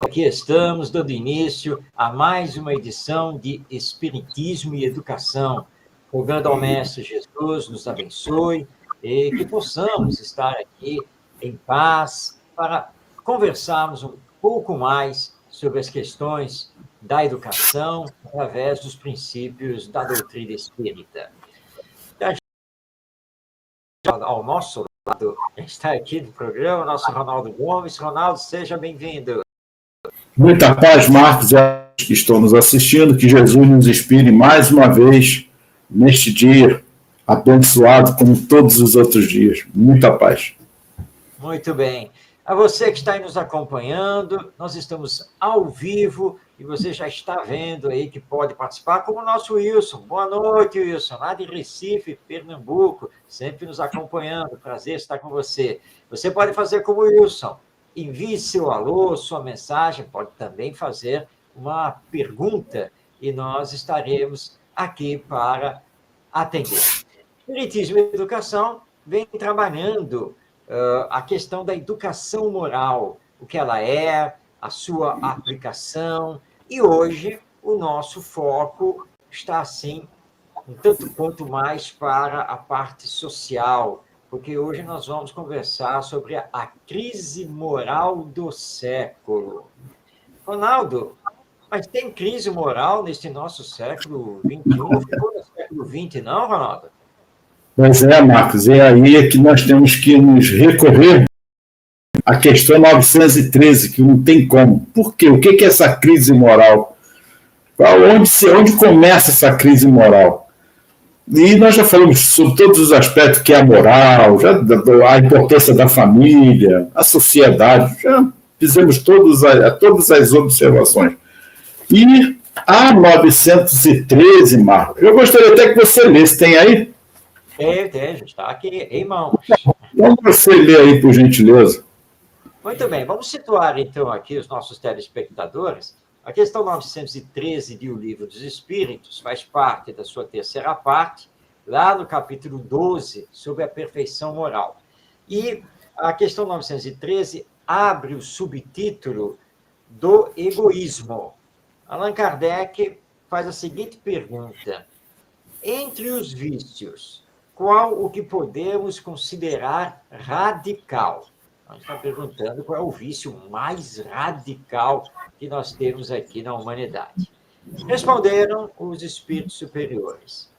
aqui estamos dando início a mais uma edição de Espiritismo e Educação, rogando ao Mestre Jesus nos abençoe e que possamos estar aqui em paz para conversarmos um pouco mais sobre as questões da educação através dos princípios da doutrina espírita. Ao nosso lado está aqui no programa o nosso Ronaldo Gomes. Ronaldo, seja bem-vindo. Muita paz, Marcos, e que estão nos assistindo, que Jesus nos inspire mais uma vez neste dia abençoado como todos os outros dias. Muita paz. Muito bem. A você que está aí nos acompanhando, nós estamos ao vivo e você já está vendo aí que pode participar, como o nosso Wilson. Boa noite, Wilson, lá de Recife, Pernambuco, sempre nos acompanhando. Prazer estar com você. Você pode fazer como o Wilson. Envie seu alô, sua mensagem, pode também fazer uma pergunta e nós estaremos aqui para atender. Espiritismo e Educação vem trabalhando a questão da educação moral, o que ela é, a sua aplicação, e hoje o nosso foco está, assim, um tanto quanto mais para a parte social, porque hoje nós vamos conversar sobre a crise moral do século. Ronaldo, mas tem crise moral neste nosso século XXI? Não ficou no século XX, não, Ronaldo? Pois é, Marcos, é aí que nós temos que nos recorrer à questão 913, que não tem como. Por quê? O que é essa crise moral? Onde começa essa crise moral? E nós já falamos sobre todos os aspectos que é a moral, a importância da família, a sociedade, já fizemos todas as observações. E a 913, Marcos, eu gostaria até que você lesse, tem aí? Tem, está aqui em mãos. Então você lê aí, por gentileza. Muito bem, vamos situar então aqui os nossos telespectadores. A questão 913 de O Livro dos Espíritos faz parte da sua terceira parte, lá no capítulo 12, sobre a perfeição moral. E a questão 913 abre o subtítulo do egoísmo. Allan Kardec faz a seguinte pergunta: entre os vícios, qual o que podemos considerar radical? A gente está perguntando qual é o vício mais radical que nós temos aqui na humanidade. Responderam os espíritos superiores: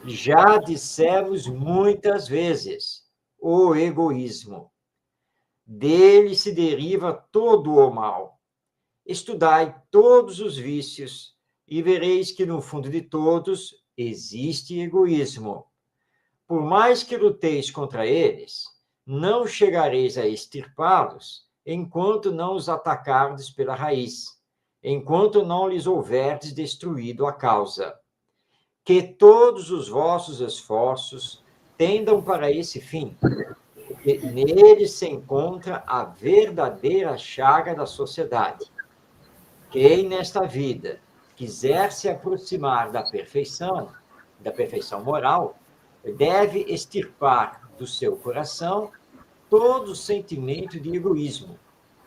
já dissemos muitas vezes, o egoísmo. Dele se deriva todo o mal. Estudai todos os vícios e vereis que no fundo de todos existe egoísmo. Por mais que luteis contra eles, não chegareis a extirpá-los enquanto não os atacardes pela raiz, enquanto não lhes houverdes destruído a causa. Que todos os vossos esforços tendam para esse fim, porque nele se encontra a verdadeira chaga da sociedade. Quem nesta vida quiser se aproximar da perfeição moral, deve extirpar do seu coração todo sentimento de egoísmo,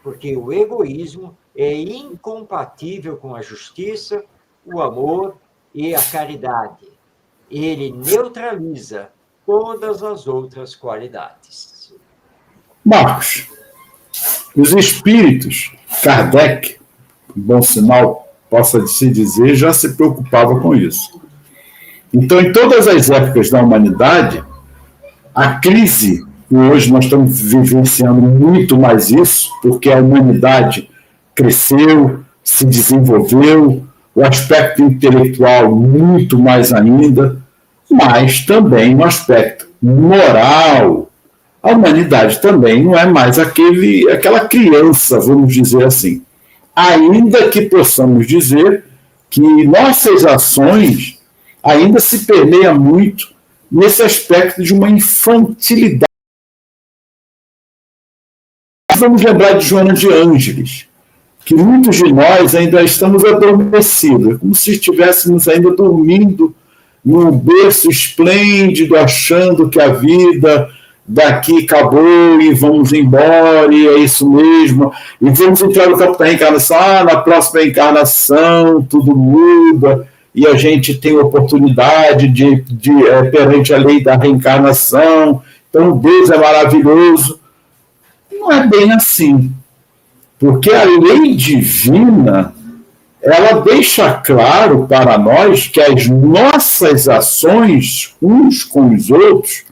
porque o egoísmo é incompatível com a justiça, o amor e a caridade. Ele neutraliza todas as outras qualidades. Marcos, os espíritos, Kardec, bom sinal possa se dizer, já se preocupava com isso. Então, em todas as épocas da humanidade, a crise, e hoje nós estamos vivenciando muito mais isso, porque a humanidade cresceu, se desenvolveu, o aspecto intelectual muito mais ainda, mas também no aspecto moral. A humanidade também não é mais aquela criança, vamos dizer assim. Ainda que possamos dizer que nossas ações ainda se permeia muito nesse aspecto de uma infantilidade. Vamos lembrar de Joana de Ângeles, que muitos de nós ainda estamos adormecidos, como se estivéssemos ainda dormindo num berço esplêndido, achando que a vida daqui acabou e vamos embora, e é isso mesmo, e vamos entrar no campo da reencarnação, na próxima encarnação tudo muda, e a gente tem oportunidade perante a lei da reencarnação, então Deus é maravilhoso. Não é bem assim, porque a lei divina, ela deixa claro para nós que as nossas ações uns com os outros,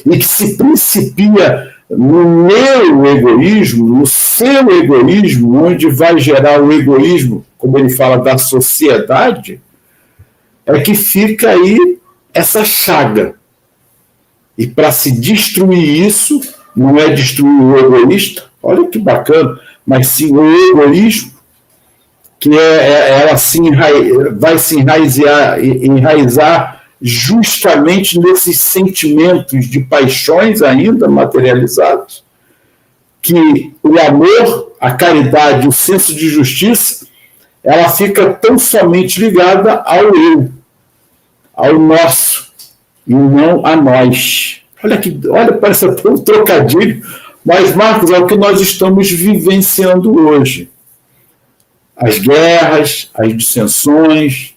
e que se principia no meu egoísmo, no seu egoísmo, onde vai gerar o egoísmo, como ele fala, da sociedade, é que fica aí essa chaga. E para se destruir isso, não é destruir o egoísta, olha que bacana, mas sim o egoísmo, que ela vai se enraizar justamente nesses sentimentos de paixões ainda materializados, que o amor, a caridade, o senso de justiça, ela fica tão somente ligada ao eu, ao nosso, e não a nós. Olha, parece até um trocadilho, mas, Marcos, é o que nós estamos vivenciando hoje. As guerras, as dissensões,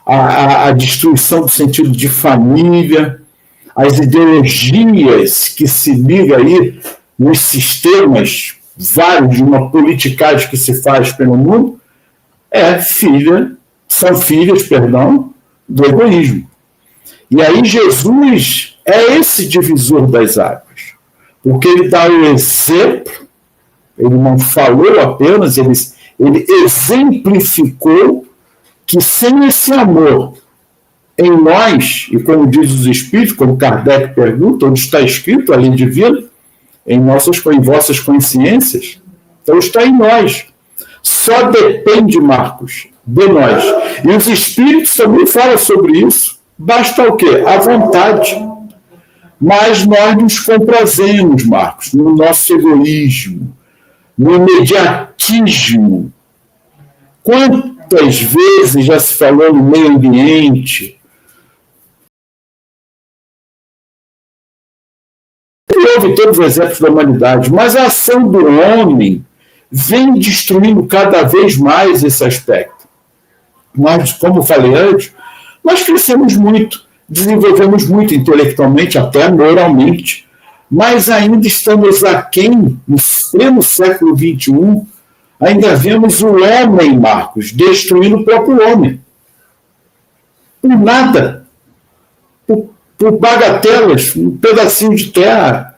a destruição do sentido de família, as ideologias que se ligam aí nos sistemas vários de uma politicagem que se faz pelo mundo, são filhas do egoísmo. E aí Jesus é esse divisor das águas, porque ele dá o exemplo, ele não falou apenas, ele exemplificou que sem esse amor em nós, e como diz os Espíritos, como Kardec pergunta, onde está escrito a lei divina, em vossas consciências, então está em nós. Só depende, Marcos, de nós. E os Espíritos também falam sobre isso. Basta o quê? A vontade. Mas nós nos comprazemos, Marcos, no nosso egoísmo, no imediatismo. Quantas vezes já se falou no meio ambiente? Houve todos os exemplos da humanidade, mas a ação do homem vem destruindo cada vez mais esse aspecto. Nós, como falei antes, nós crescemos muito, desenvolvemos muito intelectualmente, até moralmente, mas ainda estamos aquém, no pleno século XXI, ainda vemos o homem, Marcos, destruindo o próprio homem. Por nada. Por bagatelas, um pedacinho de terra,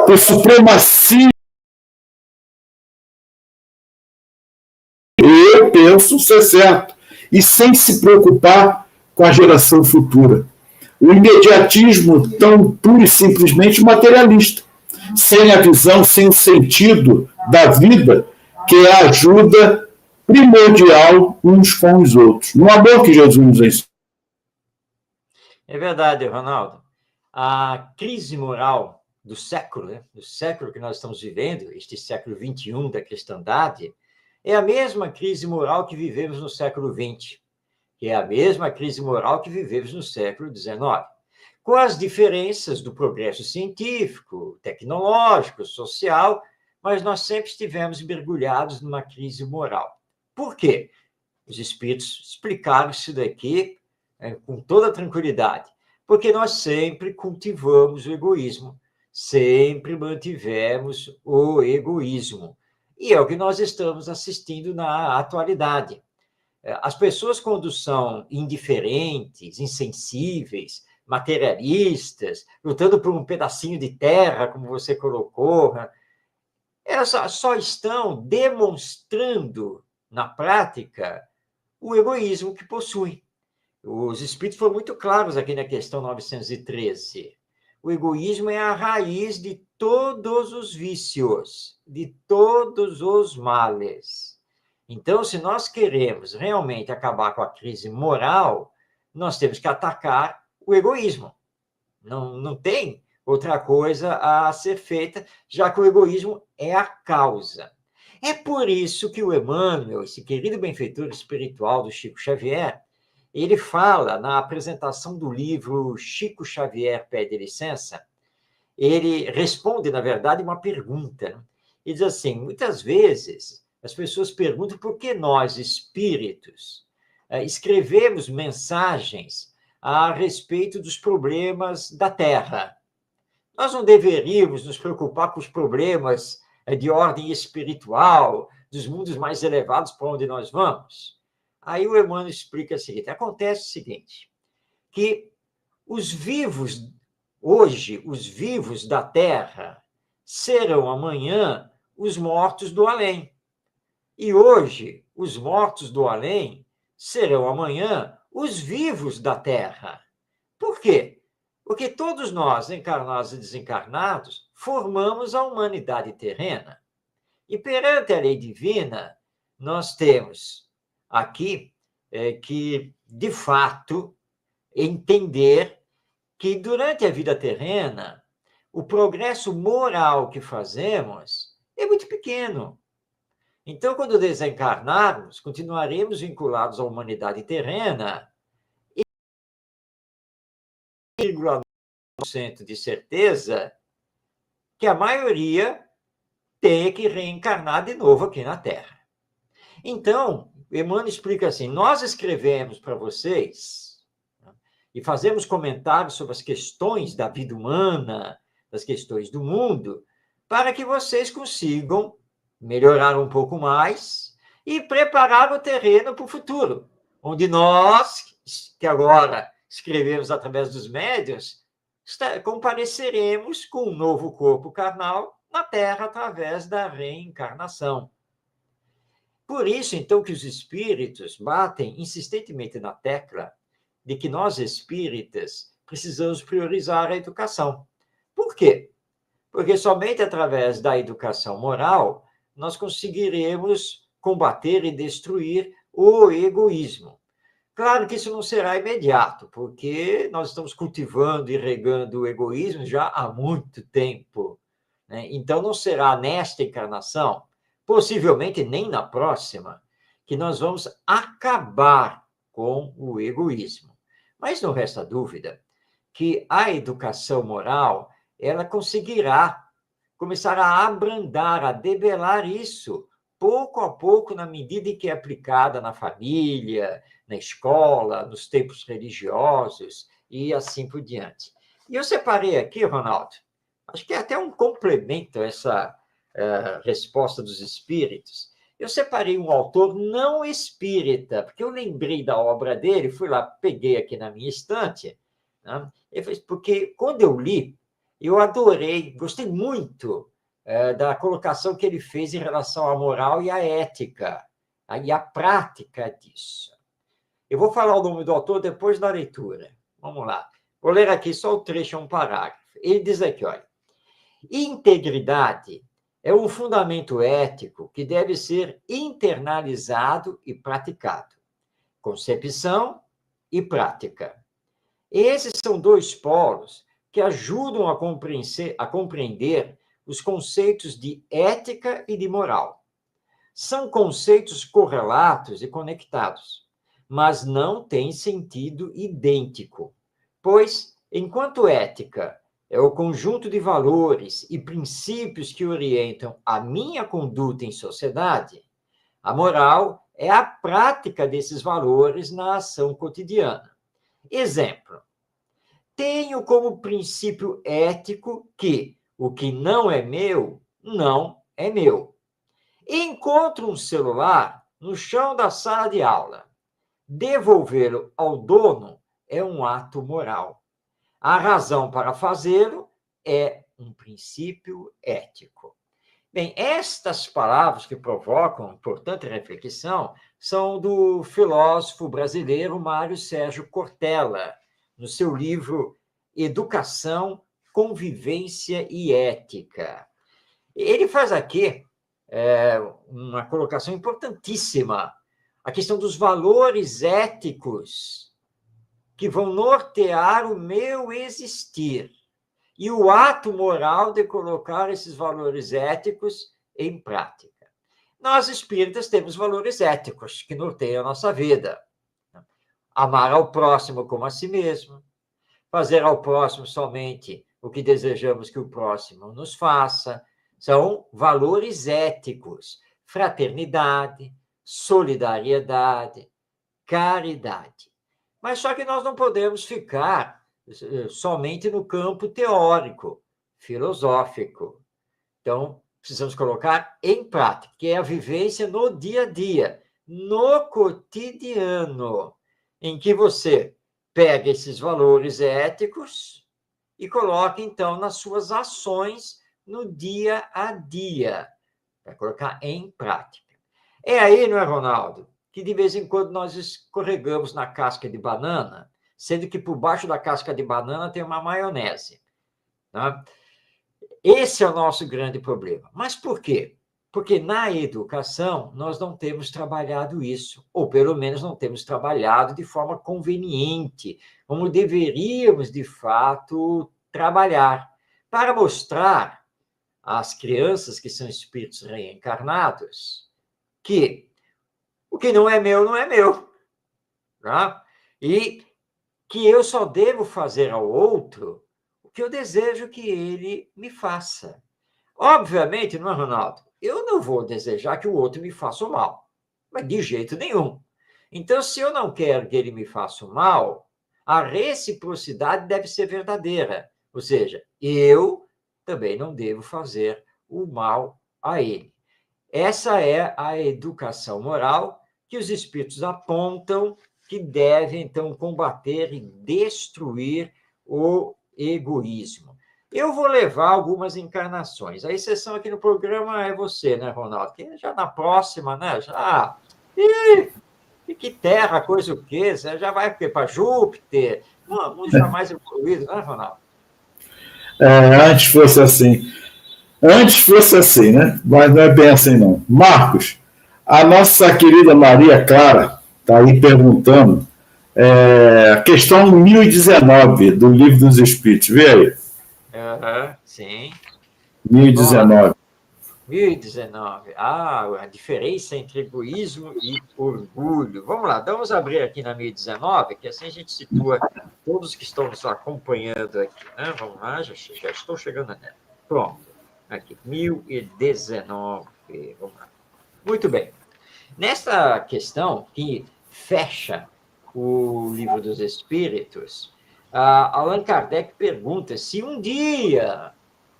por supremacia. Eu penso ser certo. E sem se preocupar com a geração futura. O imediatismo tão puro e simplesmente materialista. Sem a visão, sem o sentido da vida, que é a ajuda primordial uns com os outros. No amor que Jesus nos ensinou. É verdade, Ronaldo. A crise moral do século, né? Do século que nós estamos vivendo, este século XXI da cristandade, é a mesma crise moral que vivemos no século XX, que é a mesma crise moral que vivemos no século XIX, com as diferenças do progresso científico, tecnológico, social, mas nós sempre estivemos mergulhados numa crise moral. Por quê? Os espíritos explicaram isso daqui com toda tranquilidade, porque nós sempre cultivamos o egoísmo, sempre mantivemos o egoísmo. E é o que nós estamos assistindo na atualidade. As pessoas, quando são indiferentes, insensíveis, materialistas, lutando por um pedacinho de terra, como você colocou, elas só estão demonstrando, na prática, o egoísmo que possuem. Os espíritos foram muito claros aqui na questão 913. O egoísmo é a raiz de todos os vícios, de todos os males. Então, se nós queremos realmente acabar com a crise moral, nós temos que atacar o egoísmo. Não tem outra coisa a ser feita, já que o egoísmo é a causa. É por isso que o Emmanuel, esse querido benfeitor espiritual do Chico Xavier, ele fala na apresentação do livro Chico Xavier Pede Licença, ele responde, na verdade, uma pergunta. Ele diz assim, muitas vezes as pessoas perguntam por que nós, espíritos, escrevemos mensagens a respeito dos problemas da Terra. Nós não deveríamos nos preocupar com os problemas de ordem espiritual, dos mundos mais elevados para onde nós vamos? Aí o Emmanuel explica o seguinte, acontece o seguinte, que os vivos, hoje, os vivos da Terra, serão amanhã os mortos do além. E hoje, os mortos do além serão amanhã os vivos da Terra. Por quê? Porque todos nós, encarnados e desencarnados, formamos a humanidade terrena. E perante a lei divina, nós temos aqui que, de fato, entender que durante a vida terrena, o progresso moral que fazemos é muito pequeno. Então, quando desencarnarmos, continuaremos vinculados à humanidade terrena e 0,9% de certeza que a maioria tem que reencarnar de novo aqui na Terra. Então, Emmanuel explica assim, nós escrevemos para vocês e fazemos comentários sobre as questões da vida humana, das questões do mundo, para que vocês consigam melhorar um pouco mais e preparar o terreno para o futuro, onde nós, que agora escrevemos através dos médiuns, compareceremos com um novo corpo carnal na Terra através da reencarnação. Por isso, então, que os espíritos batem insistentemente na tecla de que nós, espíritas, precisamos priorizar a educação. Por quê? Porque somente através da educação moral nós conseguiremos combater e destruir o egoísmo. Claro que isso não será imediato, porque nós estamos cultivando e regando o egoísmo já há muito tempo, né? Então, não será nesta encarnação, possivelmente nem na próxima, que nós vamos acabar com o egoísmo. Mas não resta dúvida que a educação moral, ela conseguirá começar a abrandar, a debelar isso, pouco a pouco, na medida em que é aplicada na família, na escola, nos tempos religiosos e assim por diante. E eu separei aqui, Ronaldo, acho que é até um complemento a essa resposta dos espíritos. Eu separei um autor não espírita, porque eu lembrei da obra dele, fui lá, peguei aqui na minha estante, né? Porque quando eu li, eu adorei, gostei muito da colocação que ele fez em relação à moral e à ética, e à prática disso. Eu vou falar o nome do autor depois da leitura. Vamos lá. Vou ler aqui só o trecho, um parágrafo. Ele diz aqui, olha, integridade é um fundamento ético que deve ser internalizado e praticado. Concepção e prática. Esses são dois polos que ajudam a compreender os conceitos de ética e de moral. São conceitos correlatos e conectados, mas não têm sentido idêntico, pois, enquanto ética é o conjunto de valores e princípios que orientam a minha conduta em sociedade, a moral é a prática desses valores na ação cotidiana. Exemplo, tenho como princípio ético que o que não é meu, não é meu. Encontro um celular no chão da sala de aula. Devolvê-lo ao dono é um ato moral. A razão para fazê-lo é um princípio ético. Bem, estas palavras que provocam importante reflexão são do filósofo brasileiro Mário Sérgio Cortella, no seu livro Educação, Convivência e Ética. Ele faz aqui uma colocação importantíssima, a questão dos valores éticos que vão nortear o meu existir e o ato moral de colocar esses valores éticos em prática. Nós, espíritas, temos valores éticos que norteiam a nossa vida. Amar ao próximo como a si mesmo, fazer ao próximo somente o que desejamos que o próximo nos faça. São valores éticos: fraternidade, solidariedade, caridade. Mas só que nós não podemos ficar somente no campo teórico, filosófico. Então, precisamos colocar em prática, que é a vivência no dia a dia, no cotidiano, em que você pega esses valores éticos e coloca, então, nas suas ações no dia a dia, para colocar em prática. É aí, não é, Ronaldo, que de vez em quando nós escorregamos na casca de banana, sendo que por baixo da casca de banana tem uma maionese. Tá? Esse é o nosso grande problema. Mas por quê? Porque na educação nós não temos trabalhado isso, ou pelo menos não temos trabalhado de forma conveniente, como deveríamos, de fato, trabalhar, para mostrar às crianças que são espíritos reencarnados que o que não é meu, não é meu. Tá? E que eu só devo fazer ao outro o que eu desejo que ele me faça. Obviamente, não é, Ronaldo? Eu não vou desejar que o outro me faça o mal, mas de jeito nenhum. Então, se eu não quero que ele me faça o mal, a reciprocidade deve ser verdadeira. Ou seja, eu também não devo fazer o mal a ele. Essa é a educação moral que os espíritos apontam que deve, então, combater e destruir o egoísmo. Eu vou levar algumas encarnações. A exceção aqui no programa é você, né, Ronaldo? Que já na próxima, né? Já. E que terra, coisa o quê? Você já vai para Júpiter? Não está mais evoluído, né, Ronaldo? Antes fosse assim. Antes fosse assim, né? Mas não é bem assim, não. Marcos, a nossa querida Maria Clara está aí perguntando a questão 1019 do Livro dos Espíritos. Vê aí. Sim. 1019. 1019. A diferença entre egoísmo e orgulho. Vamos lá, vamos abrir aqui na 1019, que assim a gente situa todos que estão nos acompanhando aqui. Né? Vamos lá, já estou chegando nela. Pronto. Aqui, 1019. Vamos lá. Muito bem. Nesta questão que fecha o Livro dos Espíritos, Allan Kardec pergunta se um dia,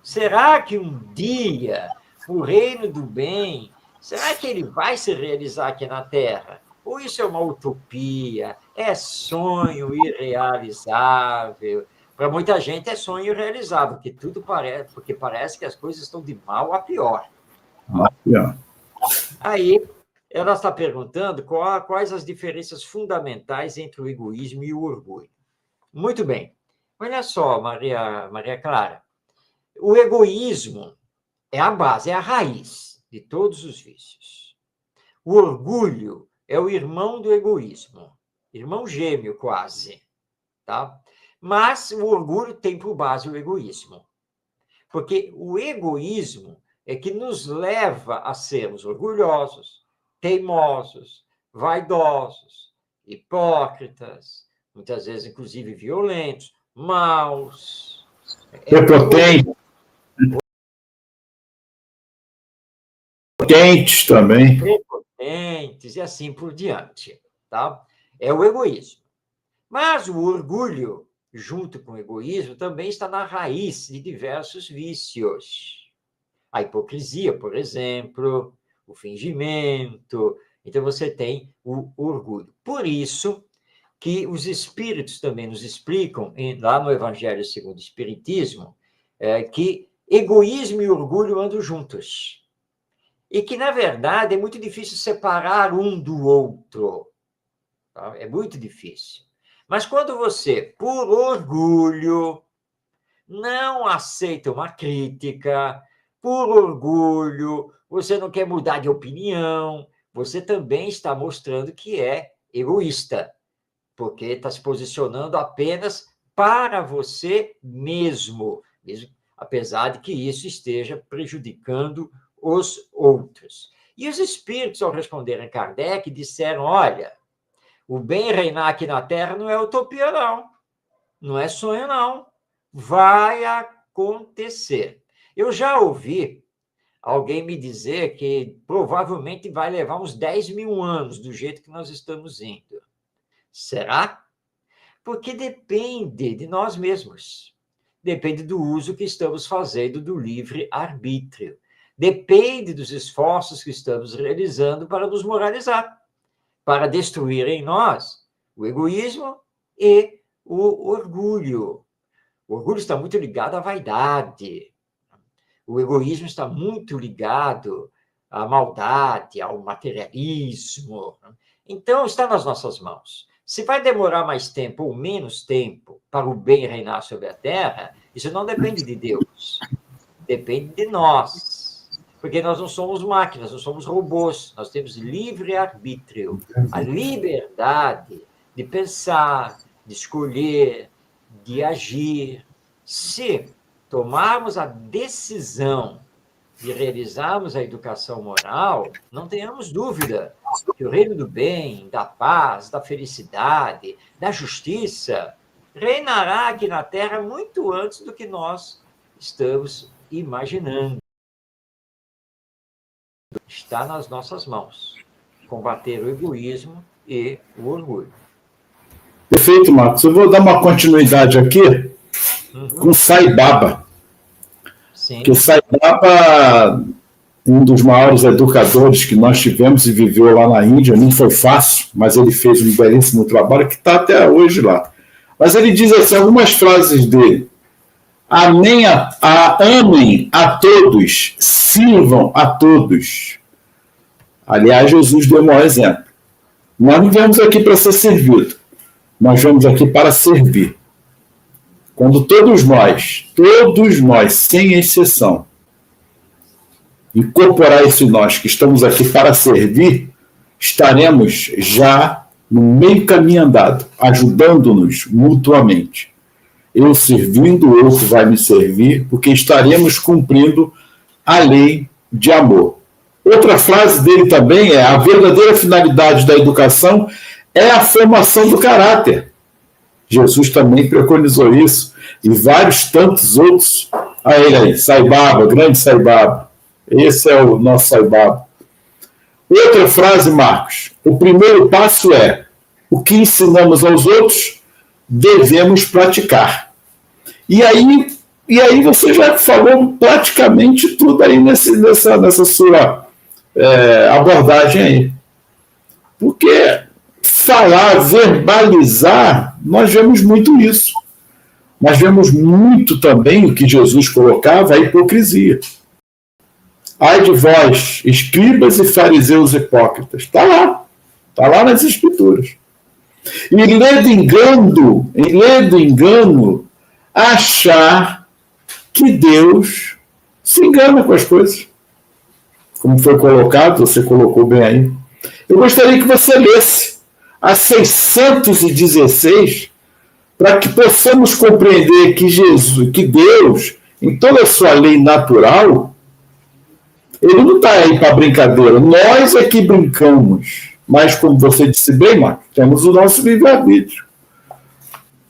será que um dia o reino do bem, será que ele vai se realizar aqui na Terra? Ou isso é uma utopia, é sonho irrealizável? Para muita gente é sonho irrealizável, porque parece que as coisas estão de mal a pior. Aí, ela está perguntando quais as diferenças fundamentais entre o egoísmo e o orgulho. Muito bem. Olha só, Maria Clara. O egoísmo é a base, é a raiz de todos os vícios. O orgulho é o irmão do egoísmo, irmão gêmeo quase, tá? Mas o orgulho tem por base o egoísmo, porque o egoísmo é que nos leva a sermos orgulhosos, teimosos, vaidosos, hipócritas, muitas vezes, inclusive, violentos, maus. Prepotentes também. Prepotentes e assim por diante. Tá? É o egoísmo. Mas o orgulho, junto com o egoísmo, também está na raiz de diversos vícios. A hipocrisia, por exemplo, o fingimento. Então, você tem o orgulho. Por isso que os espíritos também nos explicam, lá no Evangelho segundo o Espiritismo, que egoísmo e orgulho andam juntos. E que, na verdade, é muito difícil separar um do outro. Tá? É muito difícil. Mas quando você, por orgulho, não aceita uma crítica, por orgulho, você não quer mudar de opinião, você também está mostrando que é egoísta, porque está se posicionando apenas para você mesmo, apesar de que isso esteja prejudicando os outros. E os espíritos, ao responderem a Kardec, disseram, olha, o bem reinar aqui na Terra não é utopia, não. Não é sonho, não. vai acontecer. Eu já ouvi alguém me dizer que provavelmente vai levar uns 10 mil anos do jeito que nós estamos indo. Será? Porque depende de nós mesmos. Depende do uso que estamos fazendo do livre-arbítrio. Depende dos esforços que estamos realizando para nos moralizar, para destruir em nós o egoísmo e o orgulho. O orgulho está muito ligado à vaidade. O egoísmo está muito ligado à maldade, ao materialismo. Então, está nas nossas mãos. Se vai demorar mais tempo ou menos tempo para o bem reinar sobre a terra, isso não depende de Deus. Depende de nós. Porque nós não somos máquinas, não somos robôs. Nós temos livre-arbítrio. A liberdade de pensar, de escolher, de agir. Se tomarmos a decisão de realizarmos a educação moral, não tenhamos dúvida que o reino do bem, da paz, da felicidade, da justiça, reinará aqui na Terra muito antes do que nós estamos imaginando. Está nas nossas mãos combater o egoísmo e o orgulho. Perfeito, Marcos. Eu vou dar uma continuidade aqui com Sai Baba. Sim. Que Sai Baba, um dos maiores educadores que nós tivemos e viveu lá na Índia, não foi fácil, mas ele fez um belíssimo trabalho que está até hoje lá. Mas ele diz assim, algumas frases dele. Amém amem a todos, sirvam a todos. Aliás, Jesus deu o maior exemplo. Nós não viemos aqui para ser servido, nós viemos aqui para servir. Quando todos nós, sem exceção, incorporar esse nós que estamos aqui para servir, estaremos já no meio caminho andado, ajudando-nos mutuamente. Eu servindo, o outro vai me servir, porque estaremos cumprindo a lei de amor. Outra frase dele também é: a verdadeira finalidade da educação é a formação do caráter. Jesus também preconizou isso, e vários tantos outros. A ele aí, Sai Baba, grande Sai Baba. Esse é o nosso Sai Baba. Outra frase, Marcos: o primeiro passo é: o que ensinamos aos outros, devemos praticar. E aí você já falou praticamente tudo aí nessa sua abordagem aí. Porque falar, verbalizar, nós vemos muito isso. Nós vemos muito também o que Jesus colocava, a hipocrisia. Ai de vós, escribas e fariseus hipócritas. Está lá nas Escrituras. E lendo engano, achar que Deus se engana com as coisas. Como foi colocado, você colocou bem aí. Eu gostaria que você lesse a 616, para que possamos compreender que Deus, em toda a sua lei natural, ele não está aí para brincadeira. Nós é que brincamos. Mas, como você disse bem, Marcos, temos o nosso livre-arbítrio.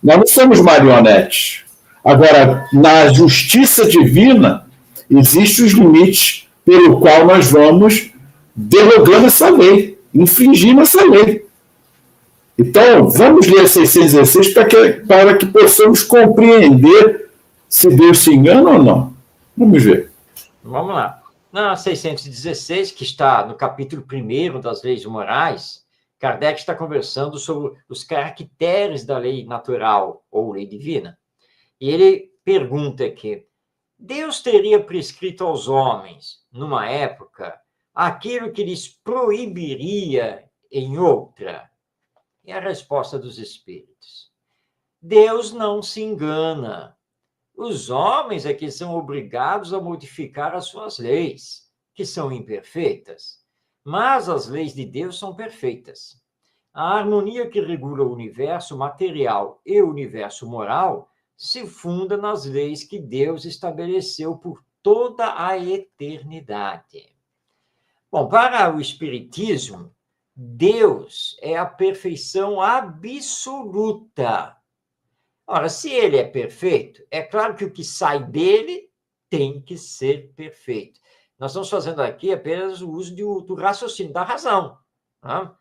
Nós não somos marionetes. Agora, na justiça divina, existem os limites pelo qual nós vamos derrogando essa lei, infringindo essa lei. Então, vamos ler 616 para que possamos compreender se Deus se engana ou não. Vamos ver. Vamos lá. Na 616, que está no capítulo 1 das leis morais, Kardec está conversando sobre os caracteres da lei natural ou lei divina. E ele pergunta aqui: Deus teria prescrito aos homens, numa época, aquilo que lhes proibiria em outra? E a resposta dos espíritos: Deus não se engana. Os homens é que são obrigados a modificar as suas leis, que são imperfeitas. Mas as leis de Deus são perfeitas. A harmonia que regula o universo material e o universo moral se funda nas leis que Deus estabeleceu por toda a eternidade. Bom, para o Espiritismo, Deus é a perfeição absoluta. Ora, se ele é perfeito, é claro que o que sai dele tem que ser perfeito. Nós estamos fazendo aqui apenas o uso do raciocínio, da razão. Tá?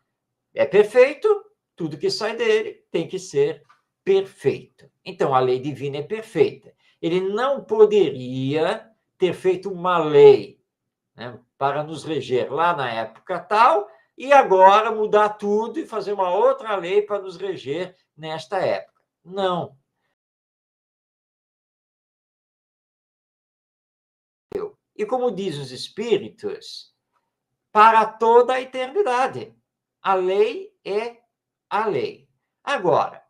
É perfeito, tudo que sai dele tem que ser perfeito. Então, a lei divina é perfeita. Ele não poderia ter feito uma lei, né, para nos reger lá na época tal, e agora mudar tudo e fazer uma outra lei para nos reger nesta época. Não. E como diz os espíritos, para toda a eternidade. A lei é a lei. Agora,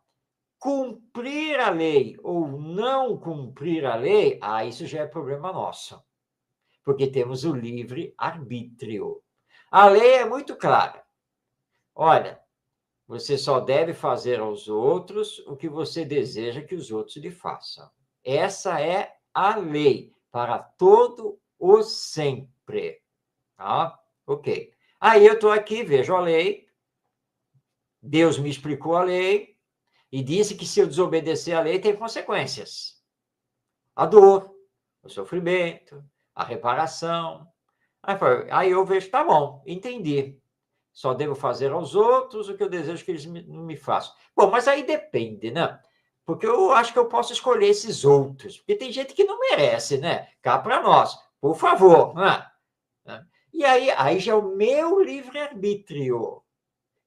cumprir a lei ou não cumprir a lei, isso já é problema nosso, porque temos o livre-arbítrio. A lei é muito clara. Olha, você só deve fazer aos outros o que você deseja que os outros lhe façam. Essa é a lei para todo o sempre. Tá? Ok. Aí eu estou aqui, vejo a lei, Deus me explicou a lei e disse que se eu desobedecer a lei tem consequências. A dor, o sofrimento, a reparação. Aí eu vejo, tá bom, entendi. Só devo fazer aos outros o que eu desejo que eles me façam. Bom, mas aí depende, né? Porque eu acho que eu posso escolher esses outros. Porque tem gente que não merece, né? Cá para nós, por favor. Né? E aí já é o meu livre-arbítrio.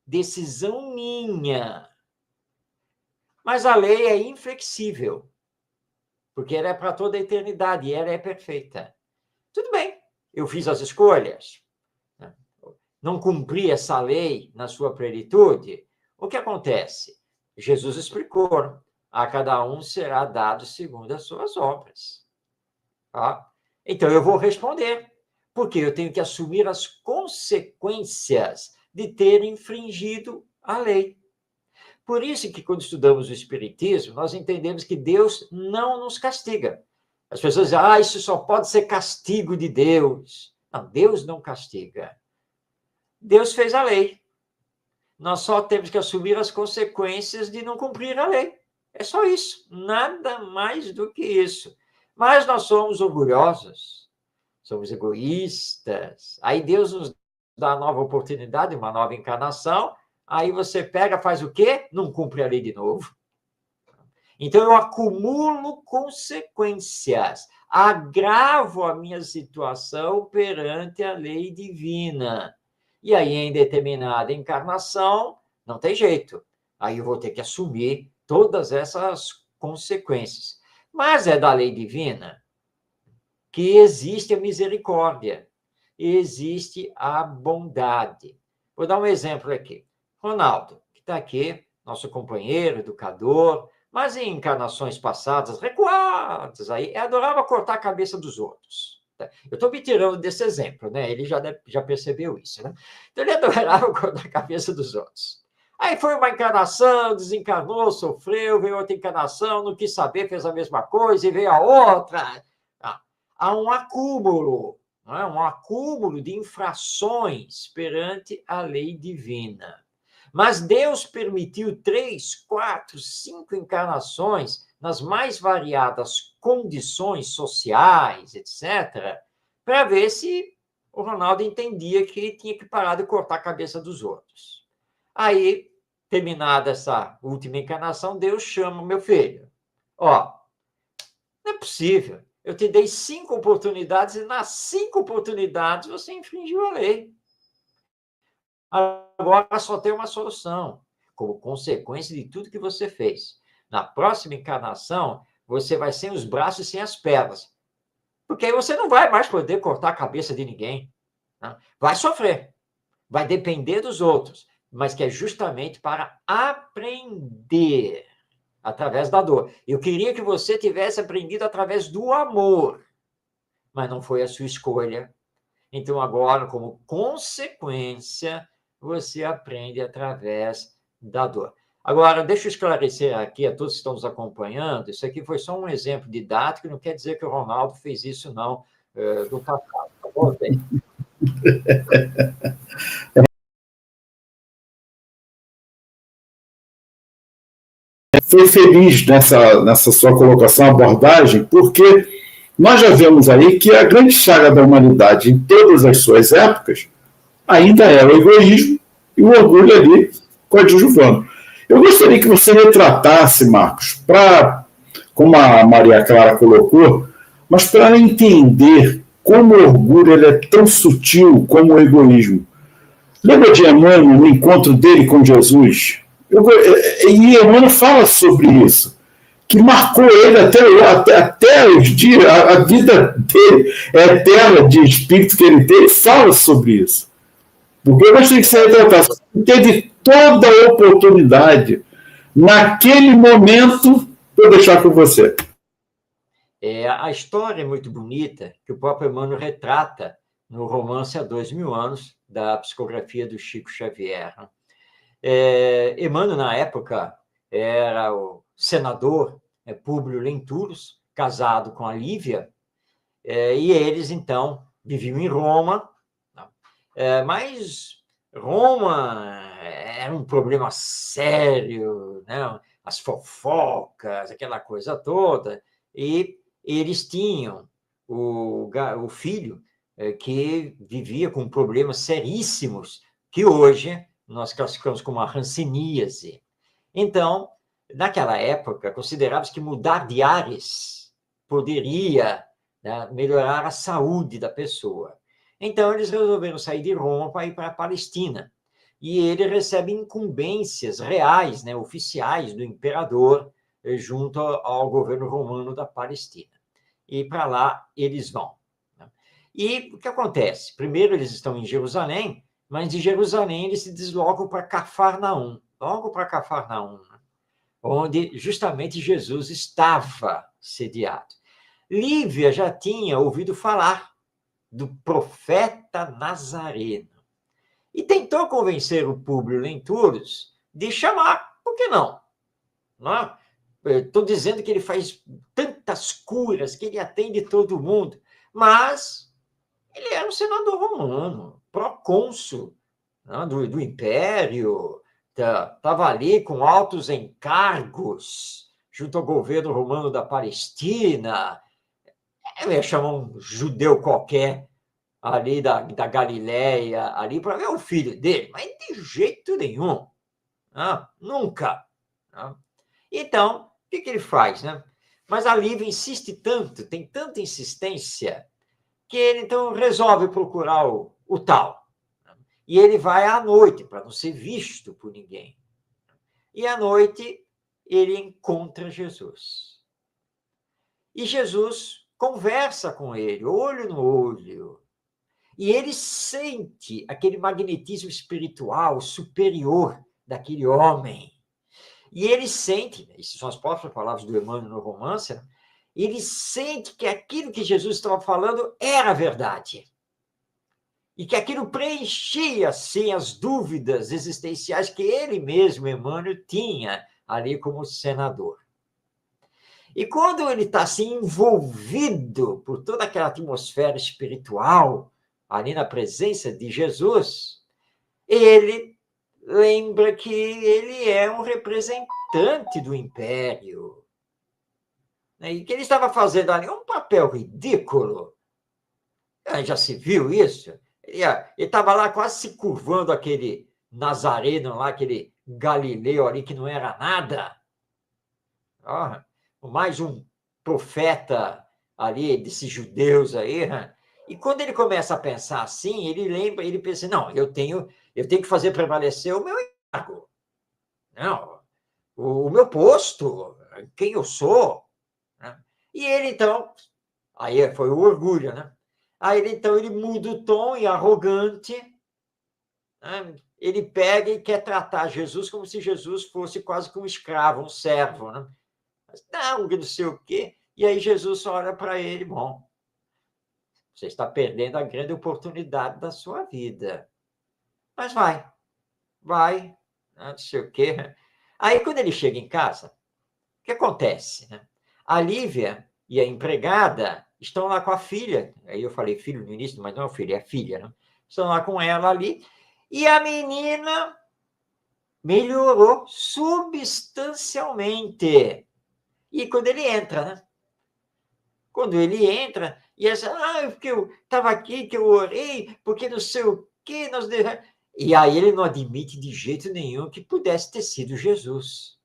Decisão minha. Mas a lei é inflexível. Porque ela é para toda a eternidade e ela é perfeita. Tudo bem, eu fiz as escolhas. Não cumpri essa lei na sua plenitude, o que acontece? Jesus explicou, a cada um será dado segundo as suas obras. Tá? Então, eu vou responder, porque eu tenho que assumir as consequências de ter infringido a lei. Por isso que, quando estudamos o Espiritismo, nós entendemos que Deus não nos castiga. As pessoas dizem, isso só pode ser castigo de Deus. Não, Deus não castiga. Deus fez a lei. Nós só temos que assumir as consequências de não cumprir a lei. É só isso, nada mais do que isso. Mas nós somos orgulhosos, somos egoístas. Aí Deus nos dá uma nova oportunidade, uma nova encarnação. Aí você pega, faz o quê? Não cumpre a lei de novo. Então eu acumulo consequências, agravo a minha situação perante a lei divina. E aí, em determinada encarnação, não tem jeito. Aí eu vou ter que assumir todas essas consequências. Mas é da lei divina que existe a misericórdia, existe a bondade. Vou dar um exemplo aqui. Ronaldo, que está aqui, nosso companheiro, educador, mas em encarnações passadas, recuadas, aí, adorava cortar a cabeça dos outros. Eu estou me tirando desse exemplo, né? Ele já percebeu isso, né? Então, ele adorava cortar a cabeça dos outros. Aí foi uma encarnação, desencarnou, sofreu, veio outra encarnação, não quis saber, fez a mesma coisa, e veio a outra. Há um acúmulo, não é? Um acúmulo de infrações perante a lei divina. Mas Deus permitiu 3, 4, 5 encarnações nas mais variadas condições sociais, etc., para ver se o Ronaldo entendia que tinha que parar de cortar a cabeça dos outros. Aí, terminada essa última encarnação, Deus chama meu filho. Ó, não é possível. Eu te dei 5 oportunidades e nas 5 oportunidades você infringiu a lei. Agora só tem uma solução, como consequência de tudo que você fez. Na próxima encarnação, você vai sem os braços e sem as pernas. Porque aí você não vai mais poder cortar a cabeça de ninguém. Né? Vai sofrer. Vai depender dos outros. Mas que é justamente para aprender através da dor. Eu queria que você tivesse aprendido através do amor. Mas não foi a sua escolha. Então, agora, como consequência, você aprende através da dor. Agora, deixa eu esclarecer aqui a todos que estão nos acompanhando, isso aqui foi só um exemplo didático, não quer dizer que o Ronaldo fez isso, não, do passado. Tá bom, foi feliz nessa sua colocação, abordagem, porque nós já vemos aí que a grande chaga da humanidade em todas as suas épocas ainda é o egoísmo e o orgulho ali coadjuvando. Eu gostaria que você retratasse, Marcos, como a Maria Clara colocou, mas para entender como o orgulho ele é tão sutil como o egoísmo. Lembra de Emmanuel, no encontro dele com Jesus? E Emmanuel fala sobre isso, que marcou ele até os dias, a vida dele eterna de espírito que ele tem, ele fala sobre isso. Porque eu gostaria que você retratasse. Teve toda a oportunidade, naquele momento, vou deixar com você. A história é muito bonita, que o próprio Emmanuel retrata no romance Há 2000 Anos, da psicografia do Chico Xavier. Emmanuel, na época, era o senador Públio Lentulus, casado com a Lívia, e eles, então, viviam em Roma, mas Roma era um problema sério, né? As fofocas, aquela coisa toda, e eles tinham o filho que vivia com problemas seríssimos, que hoje nós classificamos como a hanseníase. Então, naquela época, considerava-se que mudar de ares poderia, né, melhorar a saúde da pessoa. Então, eles resolveram sair de Roma para ir para a Palestina. E ele recebe incumbências reais, né, oficiais do imperador, junto ao governo romano da Palestina. E para lá eles vão. E o que acontece? Primeiro, eles estão em Jerusalém, mas de Jerusalém eles se deslocam para Cafarnaum, logo para Cafarnaum, né? Onde justamente Jesus estava sediado. Lívia já tinha ouvido falar do profeta Nazareno e tentou convencer o Públio Lentulus de chamar. Por que não? Estou dizendo que ele faz tantas curas, que ele atende todo mundo, mas ele era um senador romano, procônsul, né, do Império, estava ali com altos encargos junto ao governo romano da Palestina. Eu ia chamar um judeu qualquer ali da Galileia, ali para ver o filho dele, mas de jeito nenhum. Nunca. Então, o que ele faz, né? Mas a Lívia insiste tanto, tem tanta insistência, que ele, então, resolve procurar o tal. E ele vai à noite, para não ser visto por ninguém. E à noite, ele encontra Jesus. E Jesus conversa com ele, olho no olho. E ele sente aquele magnetismo espiritual superior daquele homem. E ele sente, essas são as próprias palavras do Emmanuel no romance, né? Ele sente que aquilo que Jesus estava falando era verdade. E que aquilo preenchia, sim, as dúvidas existenciais que ele mesmo, Emmanuel, tinha ali como senador. E quando ele está assim, envolvido por toda aquela atmosfera espiritual, ali na presença de Jesus, ele lembra que ele é um representante do império. E que ele estava fazendo ali um papel ridículo. Já se viu isso? Ele estava lá quase se curvando aquele Nazareno lá, aquele Galileu ali que não era nada. Mais um profeta ali desses judeus aí. E quando ele começa a pensar assim, ele pensa, não, eu tenho que fazer prevalecer o meu encargo. Não, o meu posto, quem eu sou. E ele, então, aí foi o orgulho, né? Aí ele muda o tom e arrogante, né? Ele pega e quer tratar Jesus como se Jesus fosse quase que um escravo, um servo, né? Mas não sei o quê. E aí Jesus olha para ele, bom, você está perdendo a grande oportunidade da sua vida. Mas vai, não sei o quê. Aí, quando ele chega em casa, o que acontece? Né? A Lívia e a empregada estão lá com a filha. Aí eu falei filho no início, mas não é filho, é filha. Né? Estão lá com ela ali. E a menina melhorou substancialmente. E quando ele entra, né? Quando ele entra, e essa, porque eu estava aqui, que eu orei, porque não sei o quê, nós devemos... E aí ele não admite de jeito nenhum que pudesse ter sido Jesus.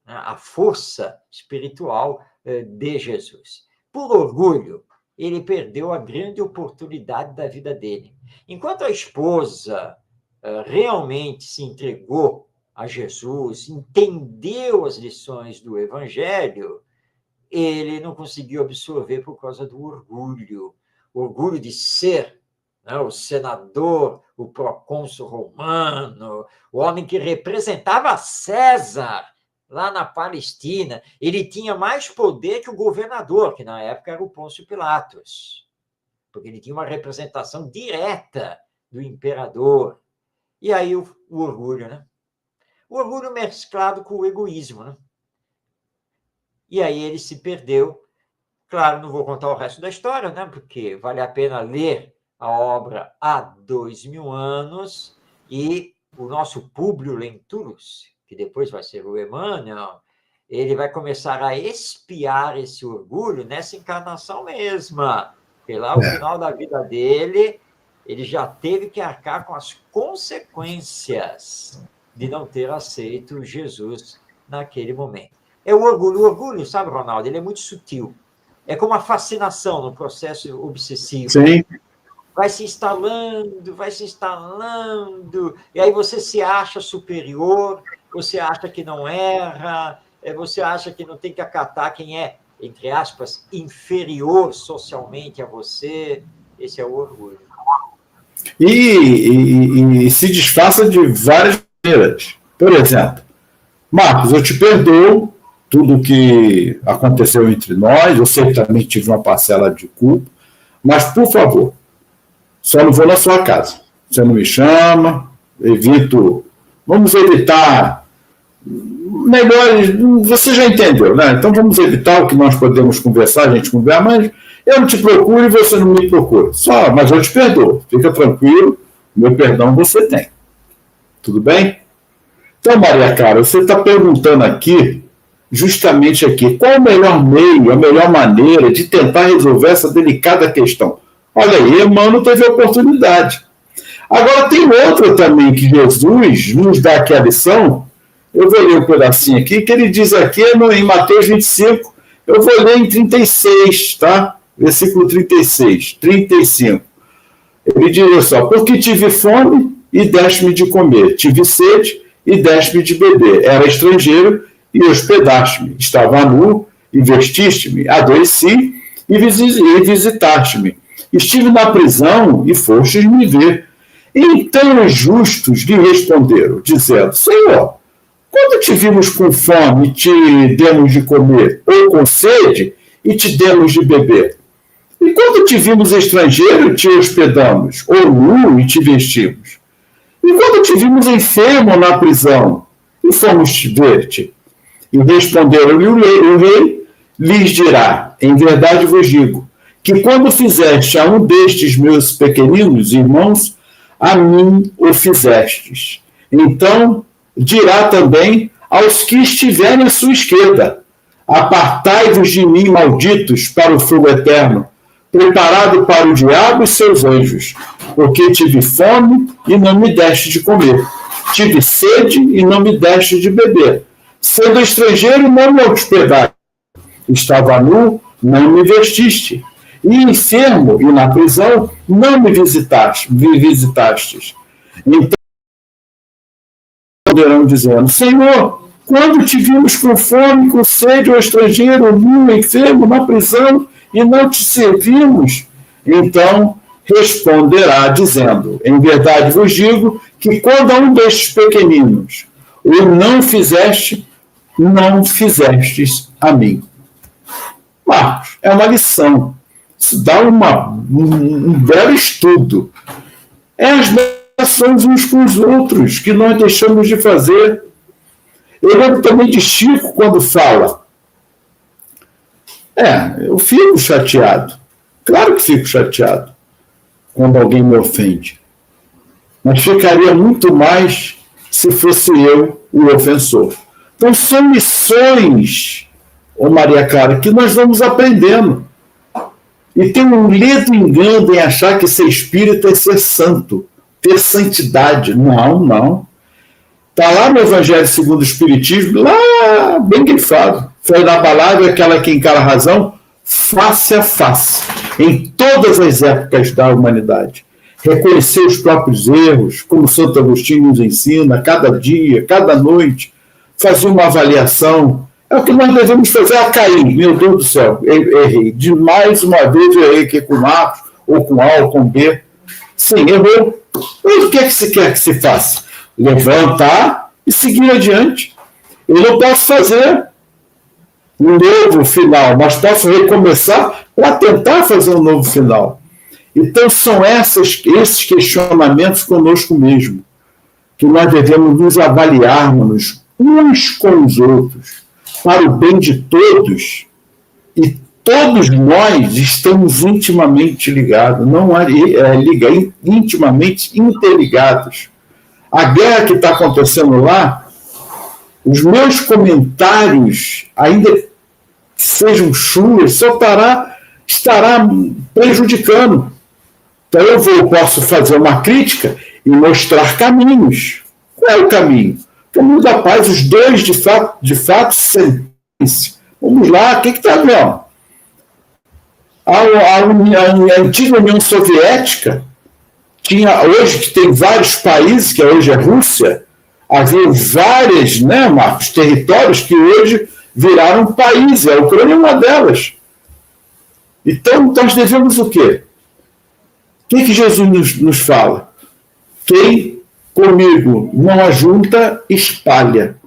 A força espiritual de Jesus. Por orgulho, ele perdeu a grande oportunidade da vida dele. Enquanto a esposa realmente se entregou a Jesus, entendeu as lições do Evangelho, ele não conseguiu absorver por causa do orgulho. O orgulho de ser, né, o senador, o procônsul romano, o homem que representava César lá na Palestina. Ele tinha mais poder que o governador, que na época era o Pôncio Pilatos, porque ele tinha uma representação direta do imperador. E aí o orgulho, né? O orgulho mesclado com o egoísmo, né? E aí ele se perdeu. Claro, não vou contar o resto da história, né? Porque vale a pena ler a obra há 2000 anos, e o nosso Públio Lentulus, que depois vai ser o Emmanuel, ele vai começar a expiar esse orgulho nessa encarnação mesma. Porque lá, ao final da vida dele, ele já teve que arcar com as consequências de não ter aceito Jesus naquele momento. É o orgulho. O orgulho, sabe, Ronaldo, ele é muito sutil. É como a fascinação no processo obsessivo. Sim. Vai se instalando, e aí você se acha superior, você acha que não erra, você acha que não tem que acatar quem é, entre aspas, inferior socialmente a você. Esse é o orgulho. E se disfarça de várias maneiras. Por exemplo, Marcos, eu te perdoo tudo o que aconteceu entre nós, eu sei que também tive uma parcela de culpa, mas, por favor, só não vou na sua casa. Você não me chama, evito... Vamos evitar... Melhor... Você já entendeu, né? Então vamos evitar o que nós podemos conversar, a gente conversa, mas eu não te procuro e você não me procura. Só, mas eu te perdoo. Fica tranquilo, meu perdão você tem. Tudo bem? Então, Maria Clara, você está perguntando aqui, justamente aqui, qual o melhor meio, a melhor maneira de tentar resolver essa delicada questão? Olha aí, Emmanuel teve a oportunidade. Agora, tem outra também que Jesus nos dá aqui a lição. Eu vou ler um pedacinho aqui, que ele diz aqui em Mateus 25, eu vou ler em 36, tá? Versículo 36, 35. Ele diz só, porque tive fome e deste-me de comer, tive sede e deste-me de beber, era estrangeiro e hospedaste-me, estava nu e vestiste-me, adoeci e visitaste-me. Estive na prisão e fostes me ver. Então os justos lhe responderam, dizendo, Senhor, quando te vimos com fome e te demos de comer, ou com sede e te demos de beber? E quando te vimos estrangeiro, te hospedamos, ou nu e te vestimos? E quando te vimos enfermo na prisão, e fomos te ver-te? E responderam-lhe o rei, lhes dirá, em verdade vos digo, que quando fizeste a um destes meus pequeninos irmãos, a mim o fizestes. Então dirá também aos que estiverem à sua esquerda, apartai-vos de mim, malditos, para o fogo eterno, preparado para o diabo e seus anjos, porque tive fome e não me deste de comer, tive sede e não me deste de beber, sendo estrangeiro não me hospedaste, estava nu, não me vestiste, e enfermo e na prisão não me visitastes. Então poderão dizendo, Senhor, quando te vimos com fome, com sede, ou estrangeiro, nu, enfermo, na prisão, e não te servimos? Então responderá, dizendo, em verdade vos digo, que quando a um destes pequeninos o não fizestes a mim. Marcos, é uma lição. Isso dá um belo estudo. É as relações uns com os outros que nós deixamos de fazer. Eu lembro também de Chico quando fala. Eu fico chateado. Claro que fico chateado quando alguém me ofende. Mas ficaria muito mais se fosse eu o ofensor. Então, são lições, ô Maria Clara, que nós vamos aprendendo. E tem um ledo engano em achar que ser espírita é ser santo, ter santidade. Não, não. Está lá no Evangelho segundo o Espiritismo, lá bem grifado. Foi na palavra aquela que encara a razão face a face, em todas as épocas da humanidade. Reconhecer os próprios erros, como Santo Agostinho nos ensina, cada dia, cada noite, fazer uma avaliação. É o que nós devemos fazer. Cair, meu Deus do céu, errei. De mais uma vez eu errei aqui com A, ou com A, ou com B. Sim, errou. Mas o que é que se quer que se faça? Levantar e seguir adiante. Eu não posso fazer um novo final, mas posso recomeçar para tentar fazer um novo final. Então, são esses questionamentos conosco mesmo, que nós devemos nos avaliarmos uns com os outros, para o bem de todos, e todos nós estamos intimamente ligados, não intimamente interligados. A guerra que está acontecendo lá, os meus comentários, ainda que sejam chulos, só estará prejudicando. Então eu posso fazer uma crítica e mostrar caminhos. Qual é o caminho? O caminho da paz, os dois de fato sentem-se. Vamos lá, o que está vendo? A antiga União Soviética tinha, hoje que tem vários países, que hoje é Rússia, havia vários, né, Marcos, territórios que hoje viraram países, a Ucrânia é uma delas. Então, nós devemos o quê? O que Jesus nos fala? Quem comigo não ajunta, espalha.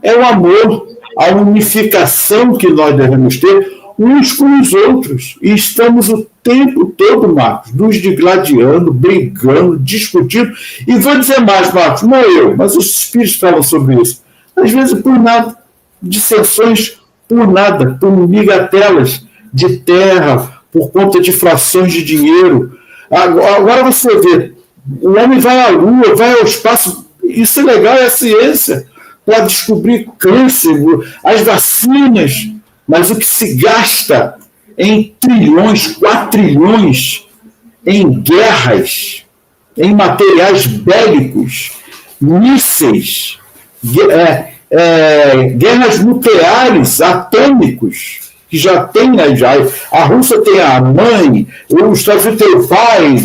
É o amor, a unificação que nós devemos ter uns com os outros. E estamos o tempo todo, Marcos, nos digladiando, brigando, discutindo. E vou dizer mais, Marcos, não eu, mas os espíritos falam sobre isso. Às vezes por nada, dissensões por nada, por migatelas de terra, por conta de frações de dinheiro. Agora você vê, o homem vai à Lua, vai ao espaço, isso é legal, é a ciência, para descobrir câncer, as vacinas, mas o que se gasta em trilhões, quatrilhões, em guerras, em materiais bélicos, mísseis, guerras nucleares, atômicos, que já tem, a Rússia tem a mãe, os Estados Unidos tem o pai.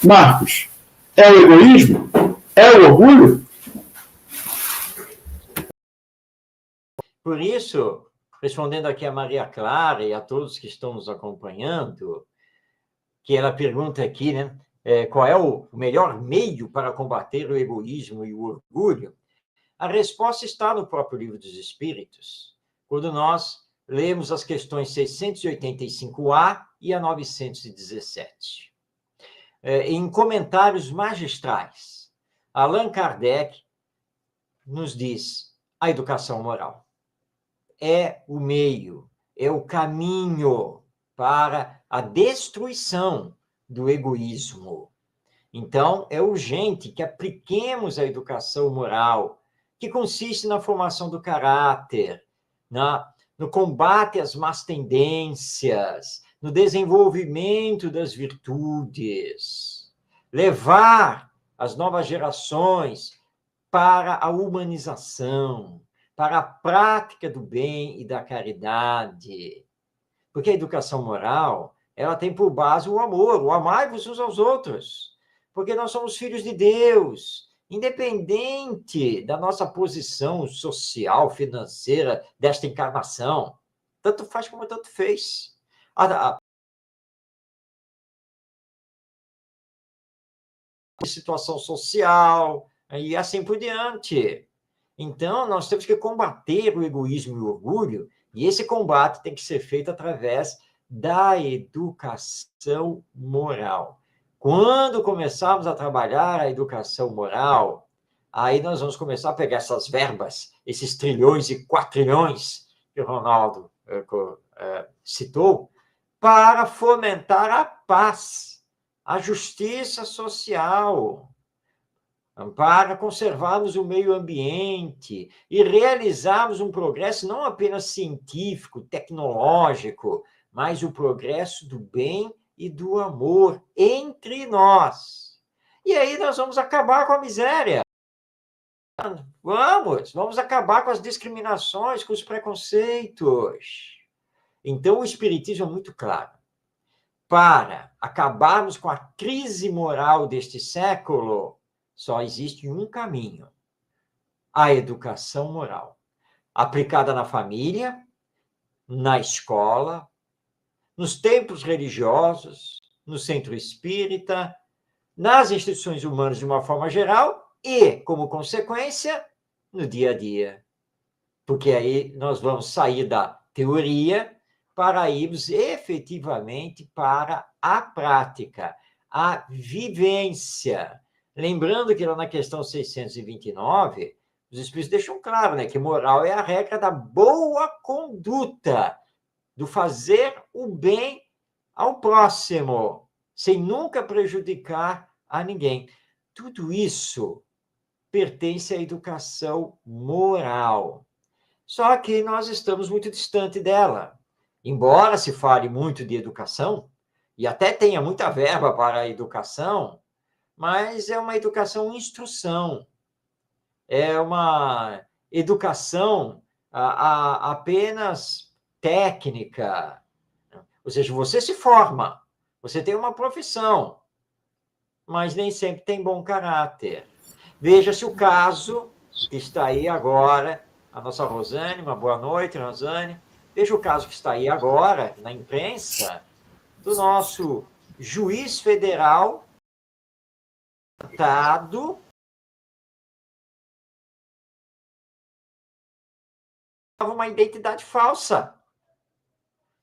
Marcos, é o egoísmo? É o orgulho? Por isso, respondendo aqui a Maria Clara e a todos que estão nos acompanhando, que ela pergunta aqui, né, qual é o melhor meio para combater o egoísmo e o orgulho? A resposta está no próprio Livro dos Espíritos, quando nós lemos as questões 685A e a 917. Em comentários magistrais, Allan Kardec nos diz a educação moral é o meio, é o caminho para a destruição do egoísmo. Então, é urgente que apliquemos a educação moral, que consiste na formação do caráter, no combate às más tendências, no desenvolvimento das virtudes, levar as novas gerações para a humanização, para a prática do bem e da caridade. Porque a educação moral, ela tem por base o amor, o amai-vos uns aos outros, porque nós somos filhos de Deus, independente da nossa posição social, financeira, desta encarnação. Tanto faz como tanto fez. A situação social, e assim por diante. Então, nós temos que combater o egoísmo e o orgulho, e esse combate tem que ser feito através da educação moral. Quando começarmos a trabalhar a educação moral, aí nós vamos começar a pegar essas verbas, esses trilhões e quatrilhões que o Ronaldo citou, para fomentar a paz, a justiça social, para conservarmos o meio ambiente e realizarmos um progresso não apenas científico, tecnológico, mas o progresso do bem e do amor entre nós. E aí nós vamos acabar com a miséria. Vamos acabar com as discriminações, com os preconceitos. Então, o Espiritismo é muito claro. Para acabarmos com a crise moral deste século, só existe um caminho: a educação moral, aplicada na família, na escola, nos templos religiosos, no centro espírita, nas instituições humanas de uma forma geral e, como consequência, no dia a dia. Porque aí nós vamos sair da teoria para irmos efetivamente para a prática, a vivência. Lembrando que lá na questão 629, os Espíritos deixam claro, né, que moral é a regra da boa conduta, do fazer o bem ao próximo, sem nunca prejudicar a ninguém. Tudo isso pertence à educação moral. Só que nós estamos muito distante dela. Embora se fale muito de educação, e até tenha muita verba para a educação, mas é uma educação instrução. É uma educação apenas técnica. Ou seja, você se forma, você tem uma profissão, mas nem sempre tem bom caráter. Veja-se o caso que está aí agora, a nossa Rosane, uma boa noite, Rosane. Veja o caso que está aí agora, na imprensa, do nosso juiz federal uma identidade falsa,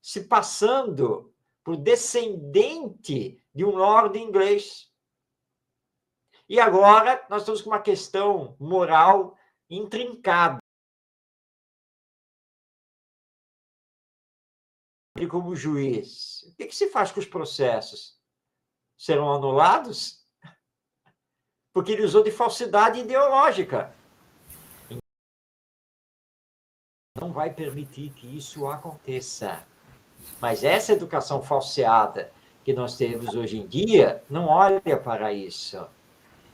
se passando por descendente de um lord inglês. E agora nós estamos com uma questão moral intrincada. E como juiz, o que se faz com os processos? Serão anulados? Porque ele usou de falsidade ideológica. Não vai permitir que isso aconteça. Mas essa educação falseada que nós temos hoje em dia não olha para isso.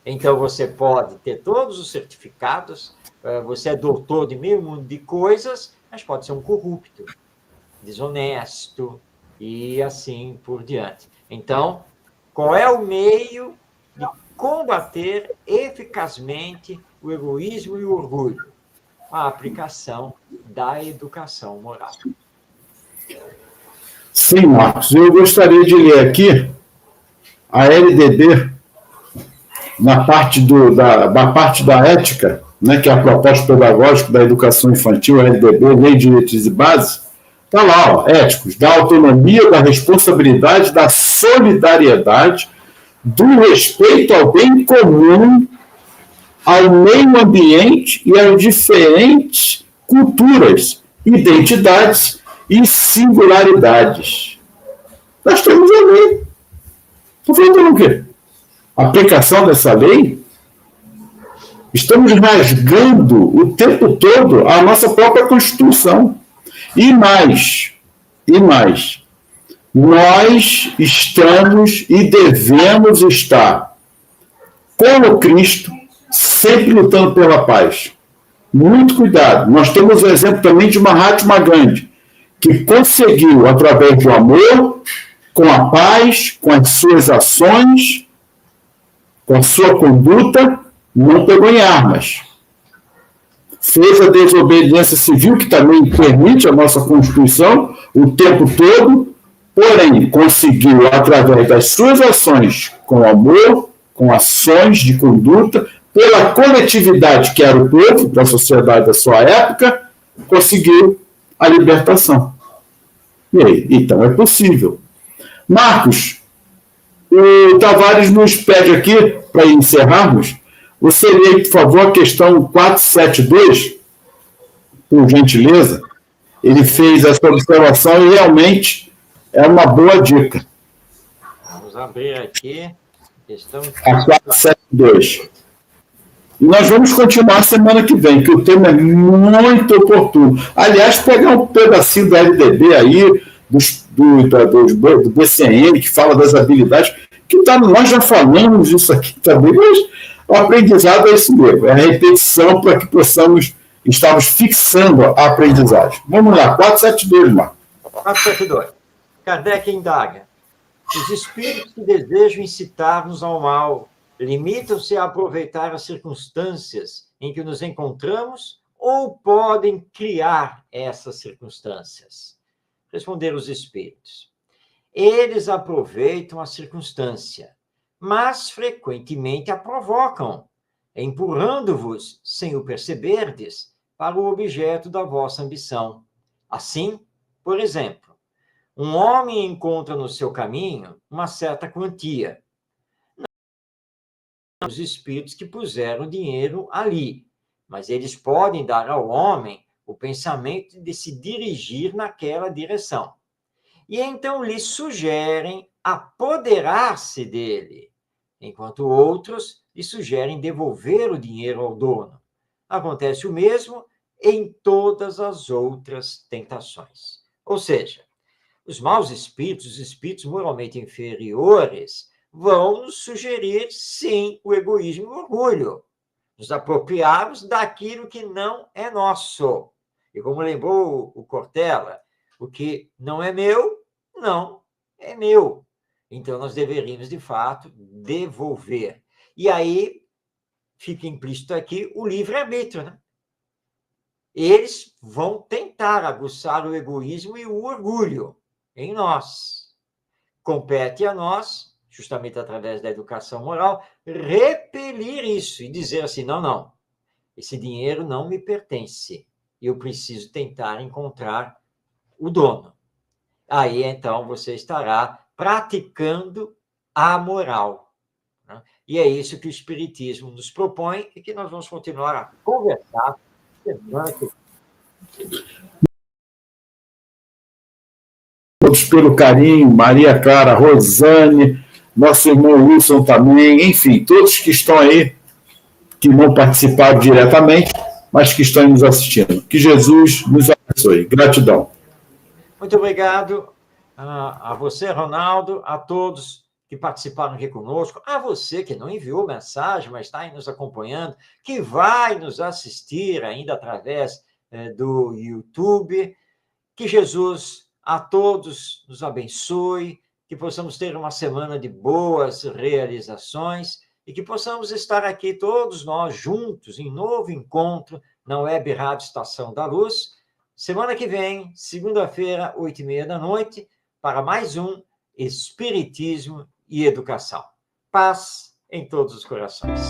Então, você pode ter todos os certificados, você é doutor de meio mundo de coisas, mas pode ser um corrupto, desonesto e assim por diante. Então, qual é o meio de combater eficazmente o egoísmo e o orgulho? A aplicação da educação moral. Sim, Marcos. Eu gostaria de ler aqui a LDB na parte da ética, né, que é a proposta pedagógica da educação infantil, a LDB, Lei de Diretrizes e Bases. Está lá, ó, éticos, da autonomia, da responsabilidade, da solidariedade, do respeito ao bem comum, ao meio ambiente e às diferentes culturas, identidades e singularidades. Nós temos a lei. Estou falando do quê? A aplicação dessa lei? Estamos rasgando o tempo todo a nossa própria Constituição. E mais, nós estamos e devemos estar com o Cristo, sempre lutando pela paz. Muito cuidado. Nós temos o exemplo também de Mahatma Gandhi, que conseguiu, através do amor, com a paz, com as suas ações, com a sua conduta, não pegou em armas. Fez a desobediência civil, que também permite a nossa Constituição, o tempo todo, porém, conseguiu, através das suas ações, com amor, com ações de conduta, pela coletividade que era o povo, da sociedade da sua época, conseguiu a libertação. E aí? Então é possível. Marcos, o Tavares nos pede aqui, para encerrarmos, você lê, por favor, a questão 472, por gentileza. Ele fez essa observação e realmente é uma boa dica. Vamos abrir aqui. Questão a 472. E nós vamos continuar semana que vem, que o tema é muito oportuno. Aliás, pegar um pedacinho do LDB aí, do BCN, que fala das habilidades, que nós já falamos isso aqui também, mas o aprendizado é isso mesmo, é a repetição para que possamos estarmos fixando a aprendizagem. Vamos lá, 472, Marco. 472. Kardec indaga. Os espíritos que desejam incitar-nos ao mal limitam-se a aproveitar as circunstâncias em que nos encontramos ou podem criar essas circunstâncias? Responderam os espíritos. Eles aproveitam a circunstância, mas frequentemente a provocam, empurrando-vos, sem o perceberdes, para o objeto da vossa ambição. Assim, por exemplo, um homem encontra no seu caminho uma certa quantia. Não os espíritos que puseram o dinheiro ali, mas eles podem dar ao homem o pensamento de se dirigir naquela direção. E então lhe sugerem apoderar-se dele, enquanto outros lhe sugerem devolver o dinheiro ao dono. Acontece o mesmo em todas as outras tentações. Ou seja, os maus espíritos, os espíritos moralmente inferiores, vão nos sugerir, sim, o egoísmo e o orgulho. Nos apropriarmos daquilo que não é nosso. E como lembrou o Cortella, o que não é meu, não é meu. Então, nós deveríamos, de fato, devolver. E aí, fica implícito aqui o livre-arbítrio, né? Eles vão tentar aguçar o egoísmo e o orgulho em nós. Compete a nós, justamente através da educação moral, repelir isso e dizer assim, não, esse dinheiro não me pertence. Eu preciso tentar encontrar o dono. Aí, então, você estará praticando a moral. Né? E é isso que o Espiritismo nos propõe e que nós vamos continuar a conversar semana que vem. Todos pelo carinho, Maria Clara, Rosane, nosso irmão Wilson também, enfim, todos que estão aí, que não participaram diretamente, mas que estão nos assistindo. Que Jesus nos abençoe. Gratidão. Muito obrigado a você, Ronaldo, a todos que participaram aqui conosco, a você que não enviou mensagem, mas está aí nos acompanhando, que vai nos assistir ainda através do YouTube. Que Jesus a todos nos abençoe, que possamos ter uma semana de boas realizações e que possamos estar aqui todos nós juntos em novo encontro na Web Rádio Estação da Luz, semana que vem, segunda-feira, 20h30, para mais um Espiritismo e Educação. Paz em todos os corações.